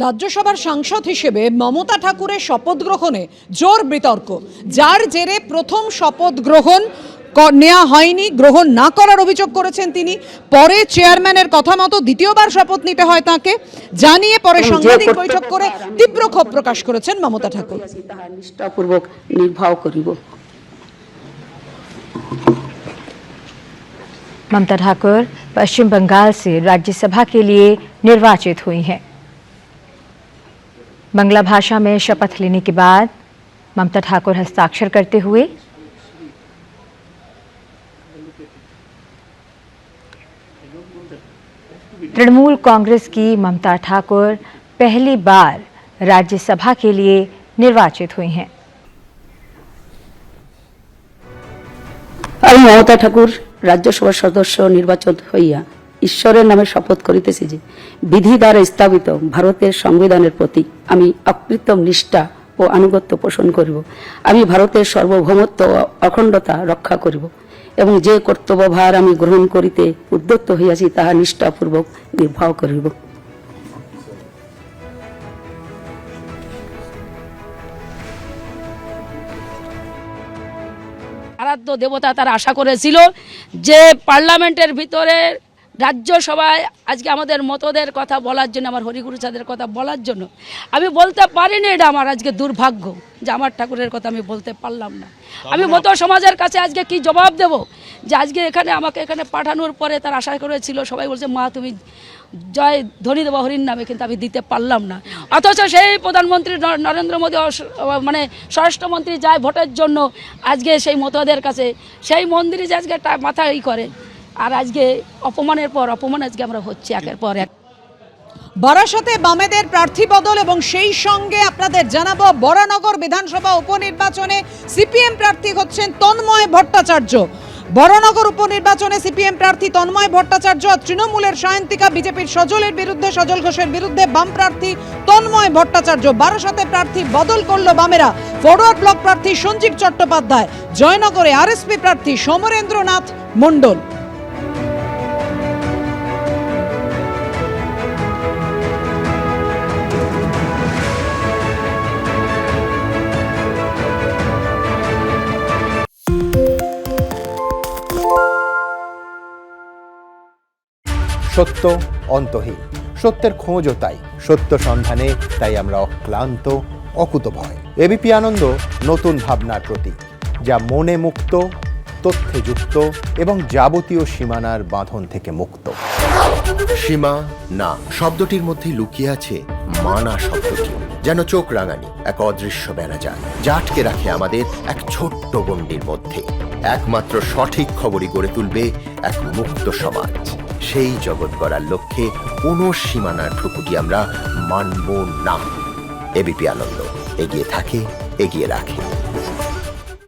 রাজ্যসভার সাংসদ হিসেবে মমতা ঠাকুরের শপথ গ্রহণে জোর বিতর্ক, যার জেরে প্রথম শপথ গ্রহণ নেওয়া হয়নি, গ্রহণ না করার অভিযোগ করেছেন তিনি। পরে চেয়ারম্যানের কথা মতো দ্বিতীয়বার শপথ নিতে হয় তাকে, জানিয়ে পরে সাংবাদিক বৈঠক করে তীব্র ক্ষোভ প্রকাশ করেছেন মমতা ঠাকুর। নিষ্ঠাপূর্বক নির্বাহ করিব। ममता ठाकुर पश्चिम बंगाल से राज्यसभा के लिए निर्वाचित हुई हैं। बंगला भाषा में शपथ लेने के बाद ममता ठाकुर हस्ताक्षर करते हुए तृणमूल कांग्रेस की ममता ठाकुर पहली बार राज्यसभा के लिए निर्वाचित हुई हैं। আমি মমতা ঠাকুর রাজ্যসভার সদস্য নির্বাচিত হইয়া ঈশ্বরের নামে শপথ করিতেছি যে বিধি দ্বারা স্থাপিত ভারতের সংবিধানের প্রতি আমি অকৃত্রিম নিষ্ঠা ও আনুগত্য পোষণ করিব। আমি ভারতের সার্বভৌমত্ব ও অখণ্ডতা রক্ষা করিব এবং যে কর্তব্যভার আমি গ্রহণ করিতে উদ্যত হইয়াছি তাহা নিষ্ঠাপূর্বক নির্বাহ করিব। আরাধ্য দেবতা তারা আশা করেছিল যে পার্লামেন্টের ভিতরে রাজ্যসভায় আজকে আমাদের মতদের কথা বলার জন্য, আমার হরিগুরু চাঁদের কথা বলার জন্য আমি বলতে পারিনি। এটা আমার আজকে দুর্ভাগ্য যে আমার ঠাকুরের কথা আমি বলতে পারলাম না। আমি মত সমাজের কাছে আজকে কি জবাব দেব যে আজকে আমাকে এখানে পাঠানোর পরে তার আশা করেছিল, সবাই বলছে মা তুমি জয় ধ্বনি দেবো হরির নামে, কিন্তু আমি দিতে পারলাম না। অথচ সেই প্রধানমন্ত্রী নরেন্দ্র মোদী মানে স্বরাষ্ট্রমন্ত্রী যায় ভোটের জন্য আজকে সেই মতদের কাছে, সেই মন্দিরে যে আজকে মাথা করে, আর আজকে অপমানের পর অপমান আজকে আমরা হচ্ছে একের পর এক। বারাসতে বামেদের প্রার্থী বদল এবং সেই সঙ্গে আপনাদের জানাবো বরানগর বিধানসভা উপনির্বাচনে সিপিএম প্রার্থী হচ্ছেন তন্ময় ভট্টাচার্য। বরানগর উপনির্বাচনে সিপিএম প্রার্থী তন্ময় ভট্টাচার্য, তৃণমূলের সায়ন্তিকা, বিজেপির সজলের বিরুদ্ধে, সজল ঘোষের বিরুদ্ধে বাম প্রার্থী তন্ময় ভট্টাচার্য। বারাসতে প্রার্থী বদল করল বামেরা, ফরওয়ার্ড ব্লক প্রার্থী সঞ্জীব চট্টোপাধ্যায়, জয়নগরে আরএসপি প্রার্থী সমরেন্দ্রনাথ মণ্ডল। সত্য অন্তহীন, সত্যের খোঁজও তাই, সত্য সন্ধানে তাই আমরা অক্লান্ত, অকুতভয়। এবিপি আনন্দ নতুন ভাবনার প্রতীক, যা মনে মুক্ত, তথ্যে যুক্ত এবং যাবতীয় সীমানার বাঁধন থেকে মুক্ত। সীমা না শব্দটির মধ্যে লুকিয়ে আছে মানা শব্দটি, যেন চোখ রাঙানি এক অদৃশ্য বেড়াজাল, যা আটকে রাখে আমাদের এক ছোট্ট গণ্ডির মধ্যে। একমাত্র সঠিক খবরই গড়ে তুলবে এক মুক্ত সমাজ। সেই জগৎ গড়ার লক্ষ্যে কোনো সীমানার ঠুকুটি আমরা মানব না। এবিপি আনন্দ এগিয়ে থাকে, এগিয়ে রাখে।